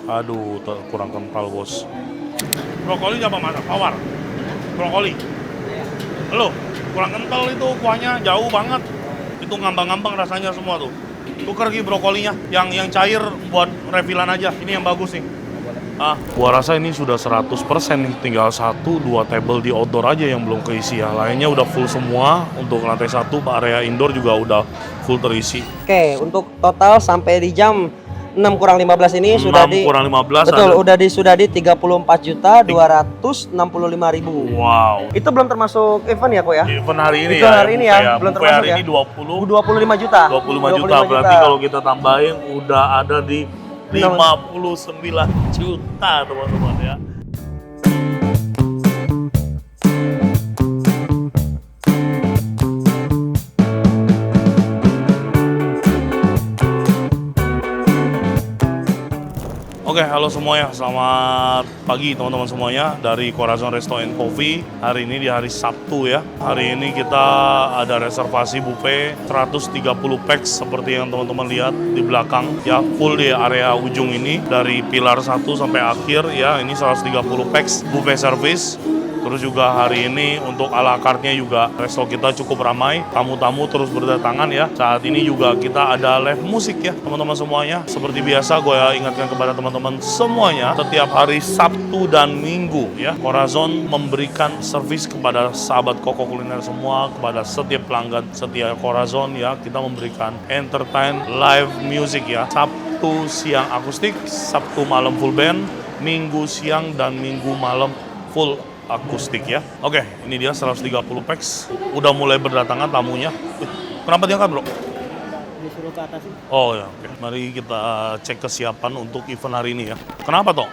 Aduh, kurang kental bos. Brokoli apa masak? Tawar? Brokoli? Halo, kurang kental itu kuahnya, jauh banget. Itu ngambang-ngambang rasanya semua tuh. Tuker lagi brokolinya, yang cair buat refillan aja. Ini yang bagus nih. Gua rasa ini sudah 100% nih, tinggal 1-2 table di outdoor aja yang belum keisi ya. Lainnya udah full semua, untuk lantai 1, area indoor juga udah full terisi. Oke, untuk total sampai di jam 6 kurang 15 ini 6 sudah di kurang 15 betul, ada. sudah di 34.265.000. Wow. Itu belum termasuk event ya, kok ya? Event hari ini itu ya. hari ini ya, belum Buffet termasuk hari ya. ini 25 25 juta. Berarti kalau kita tambahin udah ada di 59 juta teman-teman ya. Oke, halo semuanya. Selamat pagi teman-teman semuanya dari Corazon Resto and Coffee. Hari ini di hari Sabtu ya. Hari ini kita ada reservasi buffet 130 packs seperti yang teman-teman lihat di belakang ya, full di area ujung ini dari pilar 1 sampai akhir ya. Ini 130 packs buffet service. Terus juga hari ini untuk ala carte-nya juga resto kita cukup ramai, tamu-tamu terus berdatangan ya. Saat ini juga kita ada live musik ya teman-teman semuanya. Seperti biasa gue ingatkan kepada teman-teman semuanya, setiap hari Sabtu dan Minggu ya, Corazon memberikan servis kepada sahabat Koko Kuliner semua, kepada setiap pelanggan setia Corazon ya. Kita memberikan entertain live music ya. Sabtu siang akustik, Sabtu malam full band, Minggu siang dan Minggu malam full akustik ya. Oke, ini dia 130 packs. Udah mulai berdatangan tamunya. Kenapa diangkat, Bro? Disuruh ke atas ini. Oh ya, oke. Mari kita cek kesiapan untuk event hari ini ya. Kenapa, Toh?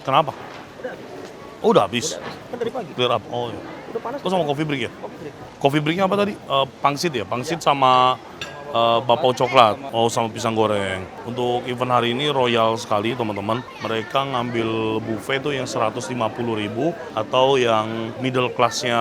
Kenapa? Udah habis. Kan dari pagi. Clear up. Oh ya. Udah panas. Kok sama coffee break ya? Kopi break. Coffee breaknya apa tadi? Pangsit ya? Pangsit sama bapau coklat. Oh, sama pisang goreng. Untuk event hari ini royal sekali teman-teman. Mereka ngambil buffet tuh yang 150.000 atau yang middle class-nya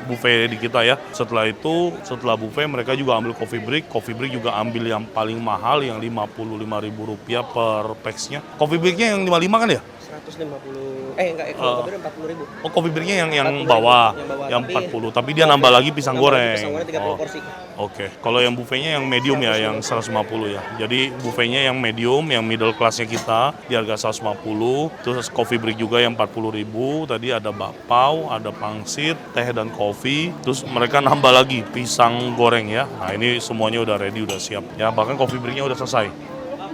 buffet di kita ya. Setelah itu, setelah buffet mereka juga ambil coffee break. Coffee break juga ambil yang paling mahal yang Rp55.000 per pax-nya. Coffee break-nya yang 55 kan ya? 150. Enggak, kalau kopi 40.000. Oh, coffee break-nya yang bawah, yang 40. Tapi dia nambah lagi pisang goreng. Pisang goreng 30 porsi. Oke. Kalau yang buffetnya yang medium ya, yang 150 ya. Jadi buffetnya yang medium, yang middle class-nya kita di harga 150. Terus coffee break juga yang 40.000. Tadi ada bakpao, ada pangsit, teh dan kopi. Terus mereka nambah lagi pisang goreng ya. Nah, ini semuanya udah ready, udah siap. Ya, bahkan coffee break-nya udah selesai.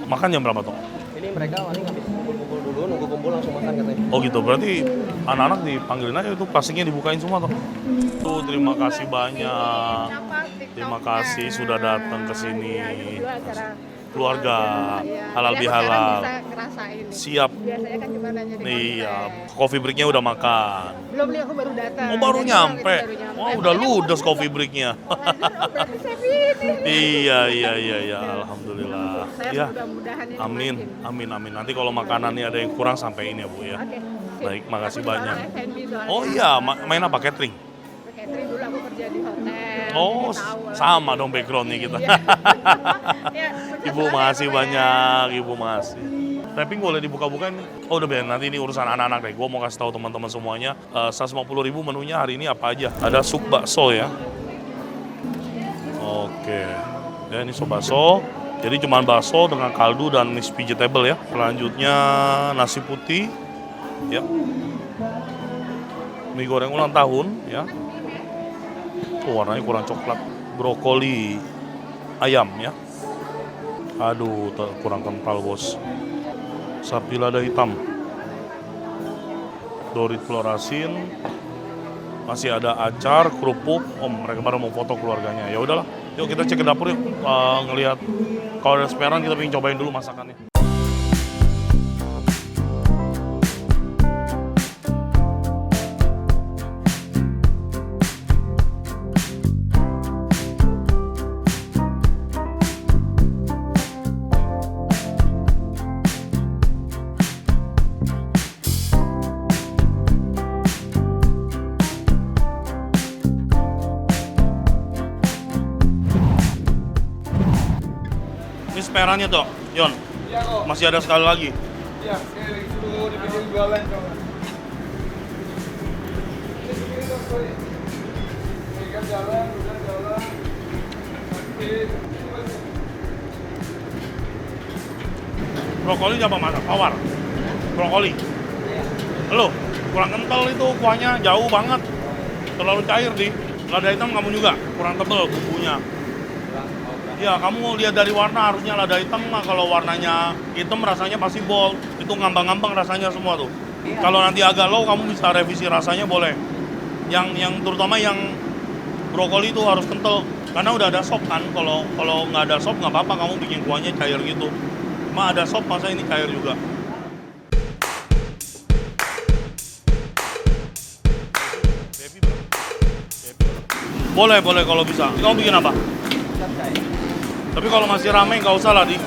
Makan jam berapa, Toh? Ini mereka paling habis kumpul dulu, nunggu kumpul langsung makan katanya. Oh gitu, berarti anak-anak dipanggilin aja itu plastiknya dibukain semua Toh? Tuh, terima kasih banyak. Terima kasih sudah datang ke sini. Keluarga halal bihalal. Siap. Biasanya kan cuma nanya di Iya, coffee breaknya udah makan. Belum nih, aku baru datang. Oh, baru Jadi nyampe. baru nyampe. Wah, udah ludes coffee breaknya. Berarti saya ini. Iya, alhamdulillah. Saya Ya, mudah-mudahan ini amin. Nanti kalau makanannya ada yang kurang sampein ya Bu ya. Oke. sip. Baik, makasih Aku jualan banyak. F&B soalnya. Oh iya, main apa catering? Catering dulu aku kerja di hotel. Oh, jadi tahu lah. sama dong backgroundnya kita. Iya. Ya, Ibu soalnya makasih apa ya? banyak, Ibu makasih. Tapping boleh dibuka-bukain? Oh udah biar nanti ini urusan anak-anak deh. Gue mau kasih tahu teman-teman semuanya. 150.000 menunya hari ini apa aja? Ada sup bakso ya. Oke. Ya ini sup bakso. Jadi cuma bakso dengan kaldu dan mixed vegetable ya. Selanjutnya nasi putih. Ya. Mie goreng ulang tahun ya. Oh, warnanya kurang coklat. Brokoli ayam ya. Aduh, kurang kental bos. Sapi lada hitam, dorit telur asin, masih ada acar, kerupuk. Mereka pada mau foto keluarganya. Ya udahlah, yuk kita cek ke dapur yuk. Ngelihat kalau ada speran kita pengen cobain dulu masakannya. Ini sperannya tuh, Yon. Masih ada sekali lagi. Iya, kayak suruh dibikin jualan coba. Ini kan jalan, udah jalan. Brokoli apa masak? Tawar. Brokoli. Halo, kurang kental itu kuahnya, jauh banget. Terlalu cair di. Lada hitam kamu juga kurang tebel bumbunya. Ya, kamu lihat dari warna harusnya lada hitam mah kalau warnanya hitam rasanya pasti bold. Itu ngambang-ngambang rasanya semua tuh. Kalau nanti agak low kamu bisa revisi rasanya boleh. Yang terutama yang brokoli itu harus kental karena udah ada sop kan. Kalau nggak ada sop nggak apa-apa kamu bikin kuahnya cair gitu. Cuma ada sop masa ini cair juga. Boleh kalau bisa. Kamu bikin apa? Tapi kalau masih ramai nggak usah lah di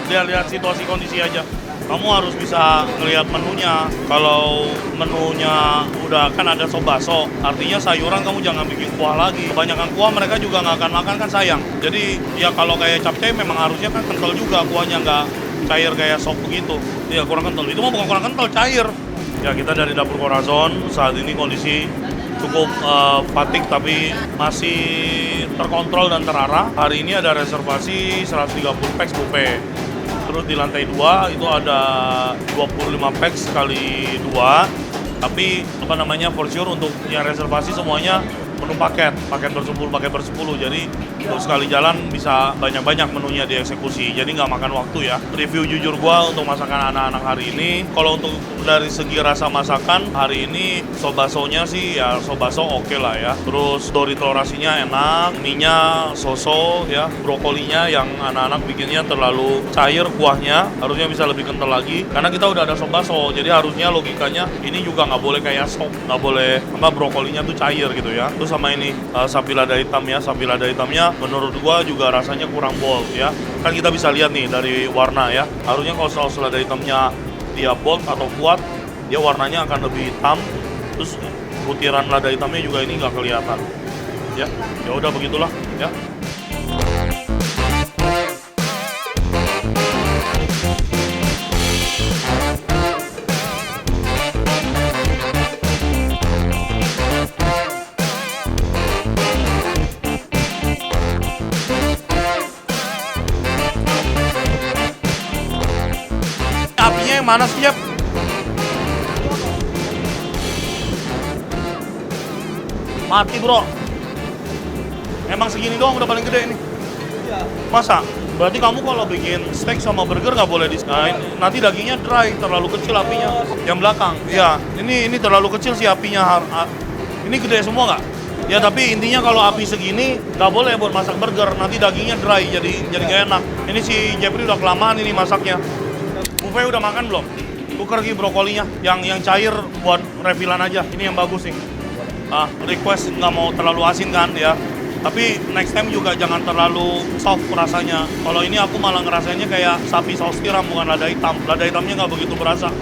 lihat situasi kondisi aja. Kamu harus bisa ngelihat menunya. Kalau menunya udah kan ada sop baso, artinya sayuran kamu jangan bikin kuah lagi. Kebanyakan kuah mereka juga nggak akan makan kan sayang. Jadi ya kalau kayak capcay memang harusnya kan kental juga kuahnya, nggak cair kayak sop begitu. Ya kurang kental. Itu mah bukan kurang kental, cair. Ya kita dari Dapur Corazon saat ini kondisi cukup fatigue tapi masih terkontrol dan terarah. Hari ini ada reservasi 130 packs buffet. Terus di lantai 2 itu ada 25 packs kali 2. Tapi apa namanya for sure untuk yang reservasi semuanya menu paket bersepuluh. Jadi untuk sekali jalan bisa banyak-banyak menunya dieksekusi. Jadi nggak makan waktu ya. Review jujur gua untuk masakan anak-anak hari ini. Kalau untuk dari segi rasa masakan hari ini sop basonya sih ya sop baso oke lah ya. Terus dori telur asinnya enak, mie-nya so-so ya. Brokolinya yang anak-anak bikinnya terlalu cair kuahnya, harusnya bisa lebih kental lagi. Karena kita udah ada sop baso, jadi harusnya logikanya ini juga nggak boleh kayak sop, nggak boleh sama brokolinya tuh cair gitu ya. Terus sama ini sapi lada hitam ya, sapi lada hitamnya menurut gua juga rasanya kurang bold ya. Kan kita bisa lihat nih dari warna ya. Harusnya kalau saus lada hitamnya dia bold atau kuat, dia warnanya akan lebih hitam. Terus butiran lada hitamnya juga ini nggak kelihatan. Ya udah begitulah ya. Apinya yang mana sih, Jep? Mati, bro. Emang segini doang udah paling gede ini? Masa? Berarti kamu kalau bikin steak sama burger nggak boleh nanti dagingnya dry, terlalu kecil apinya. Yang belakang, ya. Ini terlalu kecil sih apinya. Ini gede semua nggak? Ya tapi intinya kalau api segini nggak boleh buat masak burger. Nanti dagingnya dry, jadi nggak enak. Ini si Jeffrey udah kelamaan ini masaknya. Buffet udah makan belum? Tuker lagi brokolinya, yang cair buat refillan aja. Ini yang bagus nih. Request nggak mau terlalu asin kan ya. Tapi next time juga jangan terlalu soft rasanya. Kalau ini aku malah ngerasainnya kayak sapi saus tiram bukan lada hitam. Lada hitamnya nggak begitu berasa.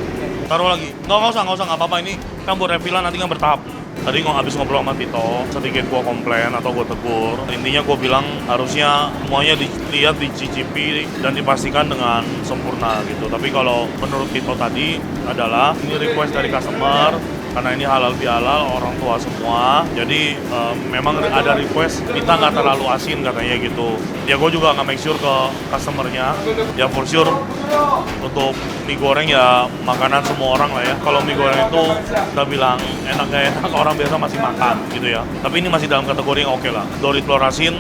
Taruh lagi. Nggak usah, nggak apa-apa. Ini kan buat refillan nanti kan bertahap. Tadi habis ngobrol sama Tito, sedikit gua komplain atau gua tegur. Intinya gua bilang harusnya semuanya dilihat, dicicipi dan dipastikan dengan sempurna gitu. Tapi kalau menurut Tito tadi adalah ini request dari customer karena ini halal bihalal orang tua semua. Jadi memang ada request kita nggak terlalu asin katanya gitu. Ya gue juga nggak make sure ke customernya. Ya for sure untuk mie goreng ya makanan semua orang lah ya. Kalau mie goreng itu udah bilang enak gak enak orang biasa masih makan gitu ya. Tapi ini masih dalam kategori yang oke lah. Dori telur asin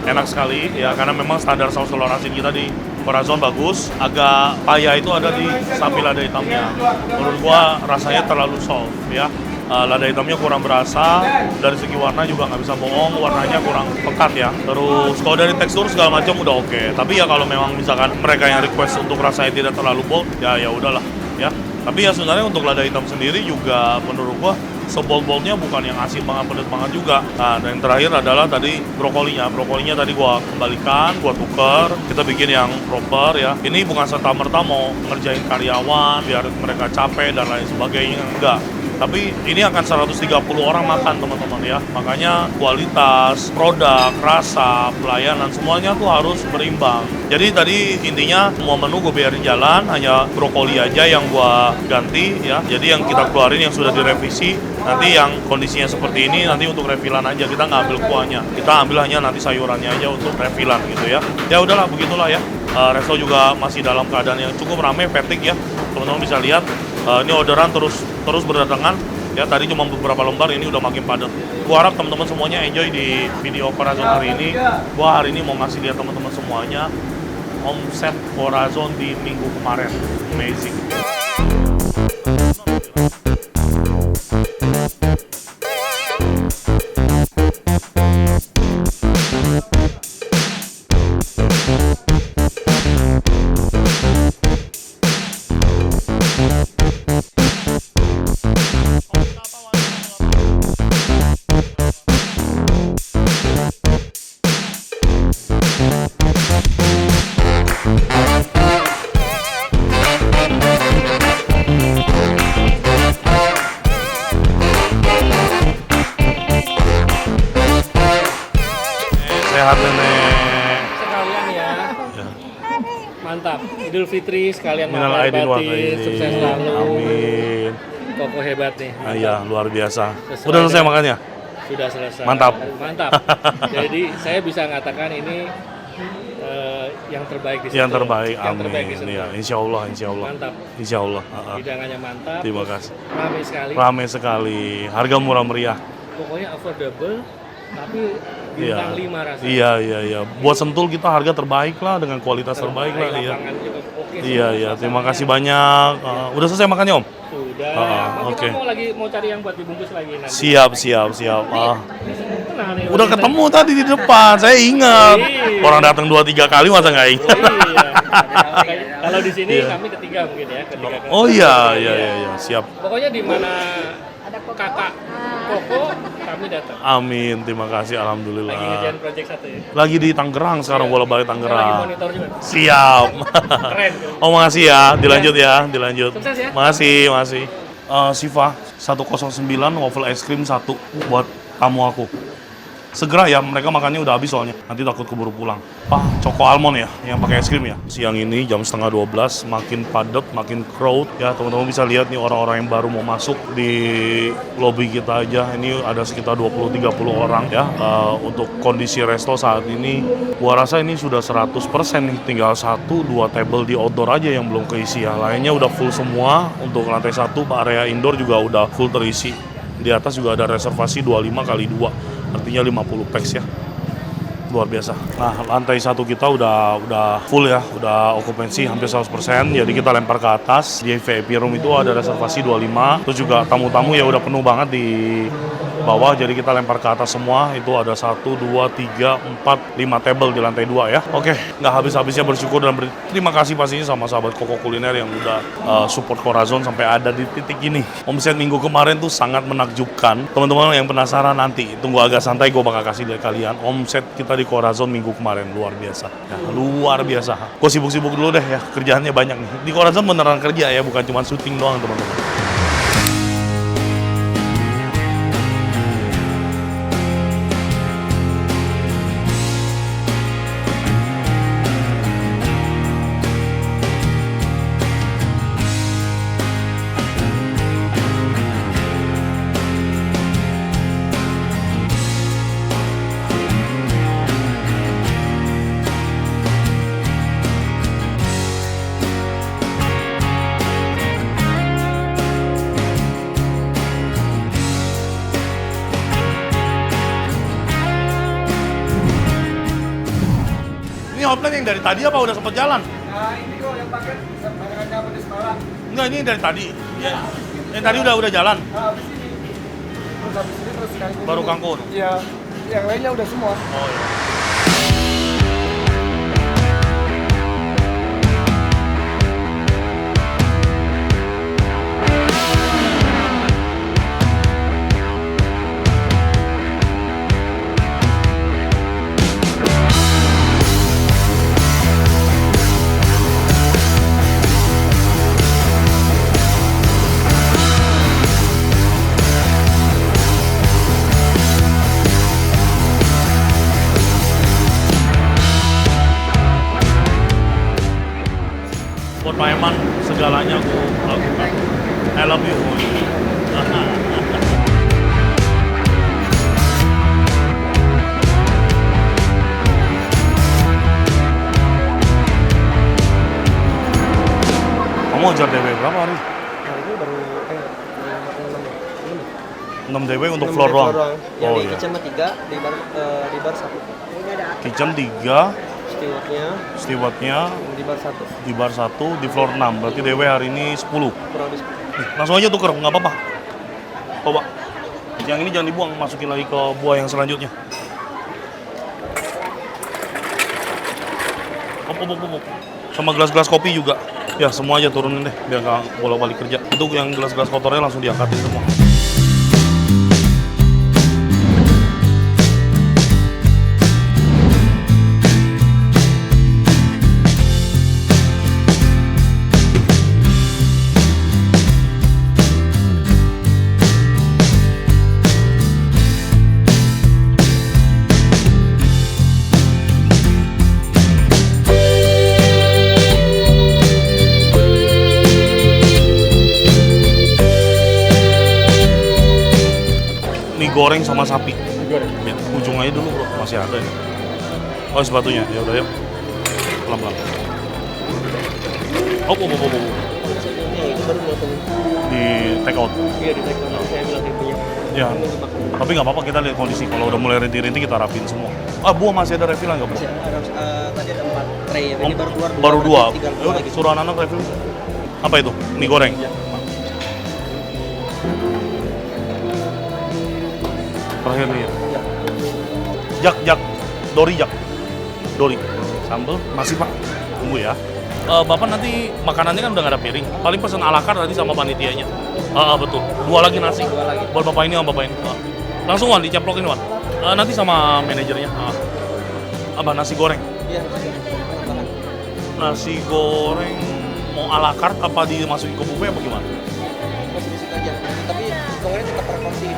enak sekali ya karena memang standar saus telur asin kita di Corazon bagus. Agak payah itu ada di sapi lada hitamnya. Menurut gua rasanya terlalu soft ya. Lada hitamnya kurang berasa, dari segi warna juga nggak bisa bohong, warnanya kurang pekat ya. Terus kalau dari tekstur segala macam udah oke. Tapi ya kalau memang misalkan mereka yang request untuk rasanya tidak terlalu bold, ya udahlah ya. Tapi ya sebenarnya untuk lada hitam sendiri juga menurut gua sebold-boldnya bukan yang asin banget, pedas banget juga. Nah, dan yang terakhir adalah tadi brokolinya. Brokolinya tadi gua kembalikan, gua tuker, kita bikin yang proper ya. Ini bukan serta-merta mau ngerjain karyawan biar mereka capek dan lain sebagainya, enggak. Tapi ini akan 130 orang makan teman-teman ya. Makanya kualitas, produk, rasa, pelayanan semuanya tuh harus berimbang. Jadi tadi intinya semua menu gue biarin jalan, hanya brokoli aja yang gue ganti ya. Jadi yang kita keluarin yang sudah direvisi, nanti yang kondisinya seperti ini nanti untuk refilan aja. Kita nggak ambil kuahnya, kita ambil hanya nanti sayurannya aja untuk refilan gitu ya. Ya udahlah begitulah ya. Resto juga masih dalam keadaan yang cukup ramai, petik ya. Teman-teman bisa lihat ini orderan terus berdatangan ya. Tadi cuma beberapa lembar, ini udah makin padat. Gua harap teman-teman semuanya enjoy di video Corazon hari ini. Gua hari ini mau ngasih lihat teman-teman semuanya omset Corazon di minggu kemarin. Amazing. Sehat nenek. Sekalian ya. Mantap. Idul Fitri sekalian Minal makan aidin wal batin, faizin. sukses selalu. Amin. Koko hebat nih. Iya, luar biasa. Sesuai Udah selesai dengan- makannya? Sudah selesai. Mantap. Mantap. Jadi saya bisa mengatakan ini yang terbaik di Yang Sentul. terbaik, Yang terbaik di amin. Sentul. Ya, insya Allah. Mantap. Insya Allah. Hidangannya mantap. Terima terus kasih. Ramai sekali. Ramai sekali, harga murah meriah. Pokoknya affordable tapi Iya. bintang 5 rasanya. Iya. Buat Sentul kita harga terbaik lah, dengan kualitas terbaik lah. Iya. Lapangan juga oke. Iya. Terima kasih banyak. Udah selesai makannya Om? Sudah. Oke. Kita mau cari yang buat dibungkus lagi nanti. Siap. Tenang nih, Udah ketemu tadi di depan, saya ingat. Iya. Orang datang 2-3 kali masa nggak ingat? Iya. Kalau di sini Iya. kami ketiga mungkin ya, ketiga. Oh iya, siap. Pokoknya di mana kakak Koko kami datang. Amin, terima kasih, Lagi alhamdulillah. ngerjain project 1 ya. Lagi di Tangerang sekarang, bola balik Saya lagi Tangerang. monitor juga. Siap. Keren. Oh makasih ya, dilanjut ya, dilanjut. Sukses ya. Makasih. Siva 109 waffle es krim 1 buat tamu aku. Segera ya, mereka makannya udah habis soalnya. Nanti takut keburu pulang. Choco almond ya, yang pakai es krim ya. Siang ini jam setengah 12, makin padat, makin crowd. Ya teman-teman bisa lihat nih orang-orang yang baru mau masuk di lobby kita aja. Ini ada sekitar 20-30 orang ya. Untuk kondisi resto saat ini, gua rasa ini sudah 100% nih. Tinggal 1-2 table di outdoor aja yang belum keisi ya. Lainnya udah full semua. Untuk lantai 1, area indoor juga udah full terisi. Di atas juga ada reservasi 25x2. Artinya 50 pax ya. Luar biasa. Nah, lantai 1 kita udah full ya, udah okupansi hampir 100%. Jadi kita lempar ke atas. Di VIP room itu ada reservasi 25. Terus juga tamu-tamu ya udah penuh banget di bawah. Jadi kita lempar ke atas semua. Itu ada 1, 2, 3, 4, 5 table di lantai 2 ya. Oke, nggak habis-habisnya bersyukur dan berterima kasih pastinya sama sahabat Koko Kuliner yang udah support Corazon sampai ada di titik ini. Omset minggu kemarin tuh sangat menakjubkan. Teman-teman yang penasaran nanti, tunggu agak santai gue bakal kasih lihat kalian. Omset kita di Corazon minggu kemarin luar biasa. Ya, luar biasa. Gue sibuk-sibuk dulu deh ya, kerjaannya banyak nih. Di Corazon beneran kerja ya, bukan cuma syuting doang teman-teman. Ini hotline yang dari tadi apa udah sempet jalan? Nah, ini kok yang paket barengannya apa di Semarang. Enggak, ini dari tadi. Ya. Yang tadi udah jalan. Nah, habis ini. Terus habis ini terus sekali. Baru Kangkung. Iya. Yang lainnya udah semua. Oh iya. Oke, Pak. I love you. Kamu ajar DW berapa hari? Nah, ini baru 6 DW untuk floor doang? Yang Oh di iya. kitchen mah 3, di bar 1. Kitchen 3, Stewardnya stewardnya di bar 1. di bar 1, di floor 6. Berarti DW hari ini 10. Kurang lebih 10. Nih, langsung aja tuker, nggak apa-apa. Coba. Yang ini jangan dibuang, masukin lagi ke buah yang selanjutnya. Op. Sama gelas-gelas kopi juga. Ya, semua aja turunin deh, biar nggak bolak-balik kerja. Itu yang gelas-gelas kotornya langsung diangkatin semua. Mie goreng sama sapi. Ya, ujung aja dulu bro, masih ada ya. Oh sepatunya, ya udah yuk. Pelan-pelan. Op. Ini itu baru langsung. Di take out. Iya, di take out. Saya bilang dia punya. Ya, tapi nggak apa-apa, kita lihat kondisi. Kalau udah mulai rintik-rintik kita rapiin semua. Ah, buah masih ada refillan nggak bro? Masih ada, tadi ada 4 tray, ini baru keluar Baru dua. tinggal Ya dua udah, lagi. suruh anak-anak refill. Apa itu? Mie goreng. Iya. Terakhir nih ya. Iya. Jak. Dori. Sambal, masih pak. Tunggu ya. Bapak nanti makanannya kan udah nggak ada piring. Paling pesen ala carte nanti sama panitianya. Betul. 2 lagi nasi. 2 lagi. Buat bapak ini sama bapak ini. Langsung Wan, diceplokin Wan. Nanti sama manajernya. Apa nasi goreng? Iya, tambahan. Nasi goreng mau ala carte apa dimasukin ke buffet apa gimana? Masih di situ aja. Tapi hitungannya tetap per porsi.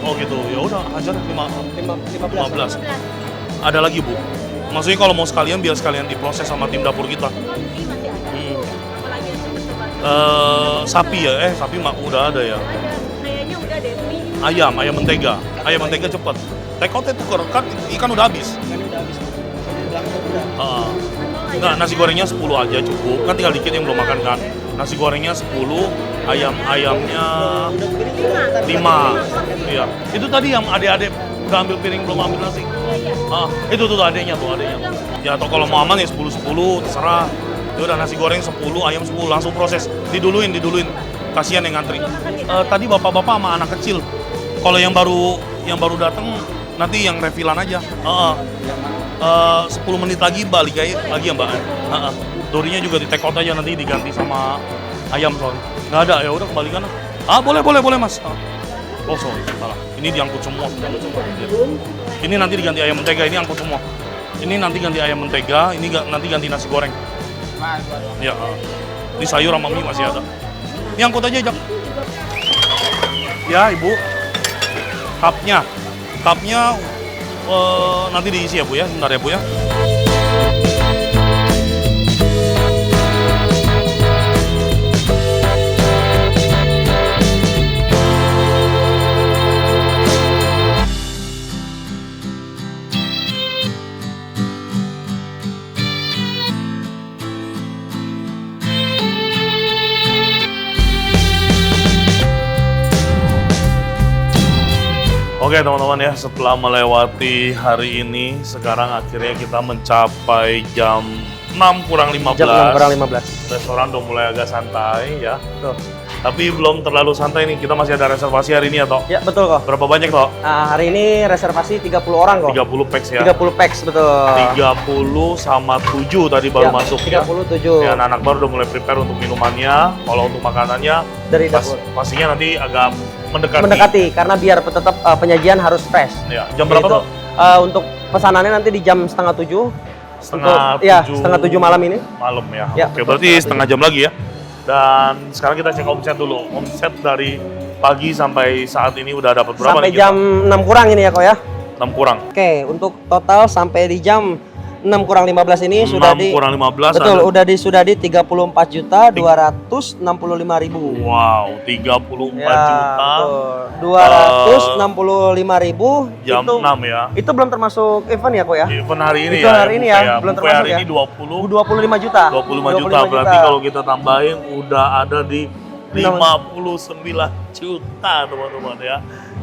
Oh gitu. Ya udah, ajar 15. 15. Ada lagi Bu? Maksudnya kalau mau sekalian biar sekalian diproses sama tim dapur kita. Sapi ya? Sapi mah udah ada ya. Kayaknya udah deh, mie. Ayam mentega. Ayam mentega cepet. Take out-nya tuker, kan ikan udah habis. Kan udah habis. Di belakang udah. Enggak, nasi gorengnya 10 aja cukup. Kan tinggal dikit yang belum makan kan. Nasi gorengnya 10, ayamnya 5. Iya. Itu tadi yang adik-adik udah ambil piring belum ambil nasi. Itu tuh adeknya. Ya atau kalau mau aman ya 10 terserah. Ya udah nasi goreng 10, ayam 10 langsung proses. Diduluin. Kasihan yang ngantri. Tadi bapak-bapak sama anak kecil. Kalau yang baru datang nanti yang refillan aja. 10 menit lagi balik lagi ya Mbak. Dorinya juga di take out aja, nanti diganti sama ayam soalnya. Nggak ada, ya udah kembalikan. Boleh Mas. Oh sorry, salah. Ini diangkut semua. Ini nanti diganti ayam mentega, ini angkut semua. Ini nanti ganti ayam mentega, ini nanti ganti nasi goreng. Ya, ini sayur sama mie masih ada. Ini angkut aja, Jak. Ya, Ibu. Cupnya nanti diisi ya Bu ya, bentar ya Bu ya. Oke teman-teman ya, setelah melewati hari ini, sekarang akhirnya kita mencapai jam 6 kurang 15. Jam 6 kurang 15. Restoran udah mulai agak santai ya. Tuh. Tapi belum terlalu santai nih, kita masih ada reservasi hari ini ya Tok? Ya betul kok. Berapa banyak Tok? Hari ini reservasi 30 orang kok. 30 packs ya? 30 packs betul. 30 sama 7 tadi baru masuk 37. ya. Anak baru udah mulai prepare untuk minumannya. Kalau untuk makanannya, Dari dapur. pastinya nanti agak Mendekati, karena biar tetap penyajian harus fresh. Ya, jam berapa Gitu. Tok? Untuk pesanannya nanti di jam setengah 7. Setengah 7 malam ini. Malam ya. Ya, Oke, betul, berarti setengah setengah jam lagi ya. Dan sekarang kita cek omset dulu. Omset dari pagi sampai saat ini udah dapat berapa Sampai nih kita? jam 6 kurang ini ya kok ya. 6 kurang. Oke, untuk total sampai di jam 6 kurang 15 ini 6 sudah di kurang 15 betul, ada. sudah di 34.265.000. Wow, 34 Ya, juta. betul. 265.000 Jam itu, 6 ya. Itu belum termasuk event ya kok ya? Event hari ini Itu ya. hari ini buffet ya, belum Buffet termasuk hari ya. ini 25 25 juta. Berarti kalau kita tambahin udah ada di 59 juta teman-teman ya.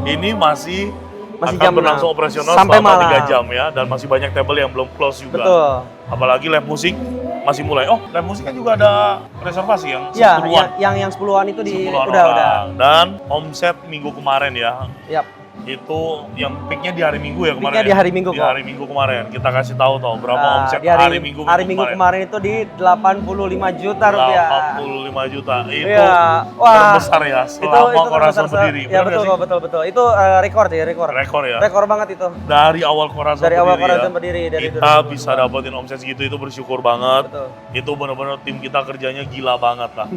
Ini masih Masih akan jam berlangsung 6. operasional Sampai selama malam. 3 jam ya. Dan masih banyak table yang belum close juga. Betul. Apalagi live musik masih mulai. Oh, live musik kan juga ada reservasi yang Ya, 10-an. yang 10-an itu di 10-an udah. orang. Dan omset minggu kemarin ya, Yap. itu yang peaknya di hari Minggu ya kemarin. Peaknya di hari Minggu Di kok. hari Minggu kemarin. Kita kasih tahu berapa Nah, omset di hari Minggu kemarin itu di 85 juta rupiah. 85 juta. Itu Iya. Wah. terbesar ya selama Corazon berdiri. Ya Benar nggak betul, sih? betul. Itu rekor ya, rekor. Rekor ya. Rekor banget itu. Dari awal Corazon Dari awal berdiri Corazon ya, berdiri, dari kita 2022. bisa dapetin omset segitu itu bersyukur banget. Betul. Itu benar-benar tim kita kerjanya gila banget lah.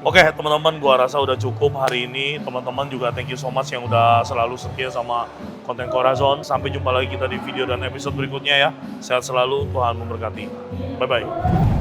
Oke teman-teman, gua rasa udah cukup hari ini. Teman-teman juga thank you so much yang udah selalu setia sama konten Corazon. Sampai jumpa lagi kita di video dan episode berikutnya ya. Sehat selalu, Tuhan memberkati. Bye-bye.